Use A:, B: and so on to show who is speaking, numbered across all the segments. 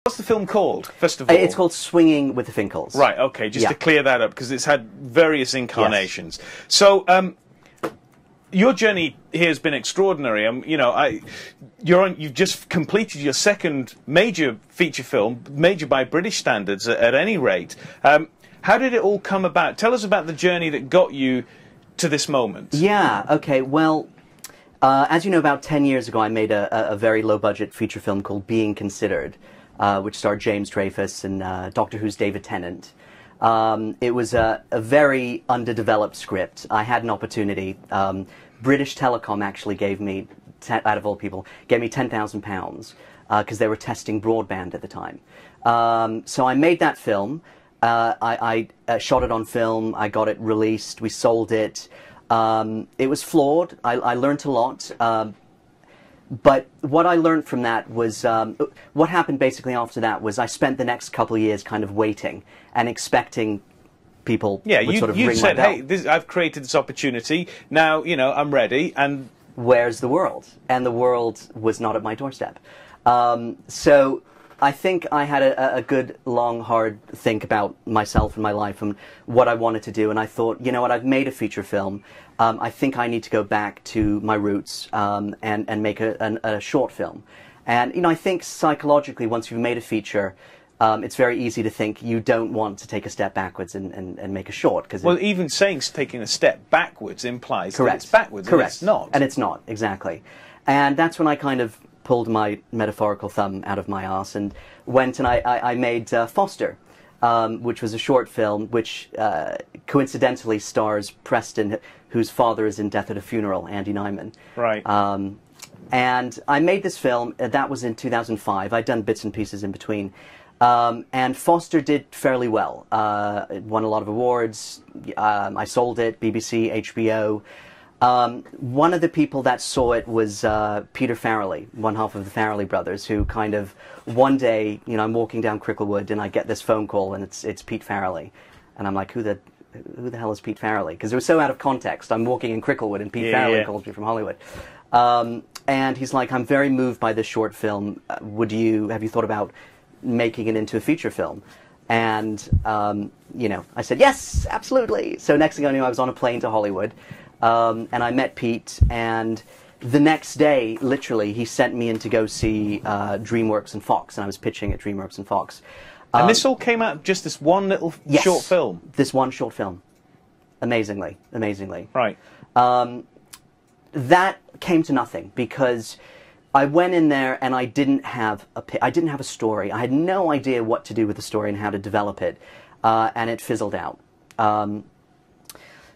A: What's the film called, first of all?
B: It's called Swinging with the Finkels.
A: Right, okay, just to clear that up, because it's had various incarnations.
B: Yes.
A: So, your journey here has been extraordinary. You know, you've just completed your second major feature film, major by British standards at any rate. How did it all come about? Tell us about the journey that got you to this moment.
B: Yeah, okay, well, as you know, about 10 years ago I made a very low-budget feature film called Being Considered, which starred James Dreyfus and Doctor Who's David Tennant. It was a very underdeveloped script. I had an opportunity. British Telecom actually gave me, out of all people, gave me £10,000 because they were testing broadband at the time. So I made that film. I shot it on film. I got it released. We sold it. It was flawed. I learned a lot. But what I learned from that was, what happened basically after that was I spent the next couple of years kind of waiting and expecting people would sort of ring my bell.
A: Hey, I've created this opportunity, now, you know, I'm ready, and...
B: Where's the world? And the world was not at my doorstep. So I think I had a good, long, hard think about myself and my life and what I wanted to do, and I thought, you know what, I've made a feature film. I think I need to go back to my roots and make a short film. And, you know, I think psychologically, once you've made a feature, it's very easy to think you don't want to take a step backwards and make a short.
A: Well, even saying taking a step backwards implies that it's backwards.
B: Correct.
A: And it's not.
B: And it's not, exactly. And that's when I kind of pulled my metaphorical thumb out of my arse and went and I made Foster, which was a short film which coincidentally stars Preston, whose father is in Death at a Funeral, Andy Nyman.
A: Right.
B: And I made this film, that was in 2005. I'd done bits and pieces in between. And Foster did fairly well. It won a lot of awards. I sold it, BBC, HBO. One of the people that saw it was Peter Farrelly, one half of the Farrelly brothers, who kind of, one day, you know, I'm walking down Cricklewood and I get this phone call and it's Pete Farrelly. And I'm like, who the hell is Pete Farrelly? Because it was so out of context. I'm walking in Cricklewood and Pete Farrelly calls me from Hollywood. And he's like, I'm very moved by this short film. Have you thought about making it into a feature film? And, you know, I said, yes, absolutely. So next thing I knew, I was on a plane to Hollywood. And I met Pete, and the next day, literally, he sent me in to go see DreamWorks and Fox, and I was pitching at DreamWorks and Fox.
A: And this all came out of just this one little short film?
B: This one short film. Amazingly.
A: Right.
B: That came to nothing, because I went in there and I didn't have a story. I had no idea what to do with the story and how to develop it, and it fizzled out.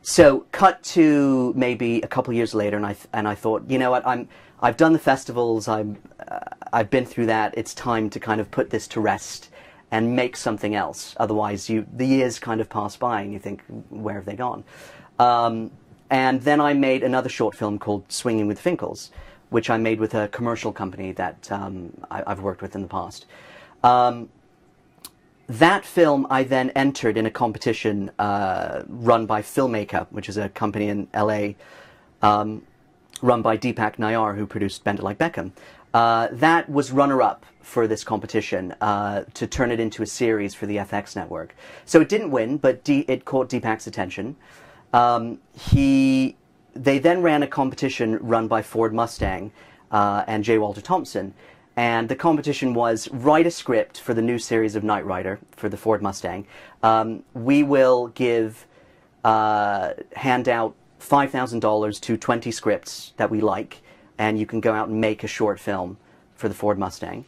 B: So, cut to maybe a couple years later, and I thought, you know what, I've done the festivals, I've been through that. It's time to kind of put this to rest and make something else. Otherwise, the years kind of pass by, and you think, where have they gone? And then I made another short film called Swinging with Finkels, which I made with a commercial company that I've worked with in the past. That film, I then entered in a competition run by Filmmaker, which is a company in LA, run by Deepak Nair, who produced Bend It Like Beckham. That was runner-up for this competition to turn it into a series for the FX network. So it didn't win, but it caught Deepak's attention. They then ran a competition run by Ford Mustang and J. Walter Thompson. And the competition was write a script for the new series of Knight Rider for the Ford Mustang. We will hand out $5,000 to 20 scripts that we like, and you can go out and make a short film for the Ford Mustang.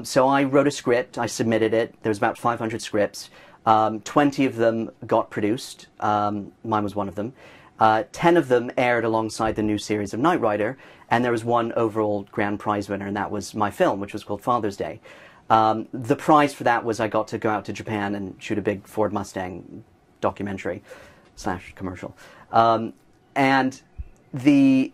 B: So I wrote a script, I submitted it. There was about 500 scripts. 20 of them got produced. Mine was one of them. 10 of them aired alongside the new series of Knight Rider, and there was one overall grand prize winner, and that was my film, which was called Father's Day. The prize for that was I got to go out to Japan and shoot a big Ford Mustang documentary / commercial. And the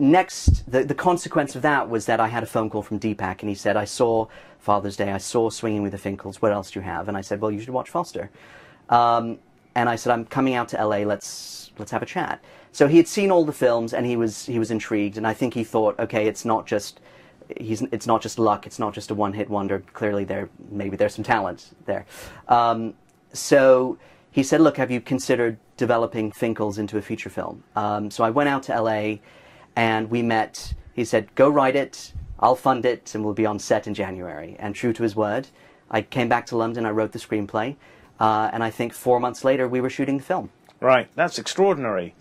B: consequence of that was that I had a phone call from Deepak, and he said, I saw Father's Day, I saw Swinging with the Finkels, what else do you have? And I said, well, you should watch Foster. And I said, I'm coming out to LA, let's have a chat. So he had seen all the films, and he was intrigued, and I think he thought, okay, it's not just it's not just luck, it's not just a one-hit wonder. Clearly, maybe there's some talent there. So he said, look, have you considered developing Finkels into a feature film? So I went out to LA, and we met. He said, go write it, I'll fund it, and we'll be on set in January. And true to his word, I came back to London, I wrote the screenplay, and I think 4 months later we were shooting the film.
A: Right, that's extraordinary.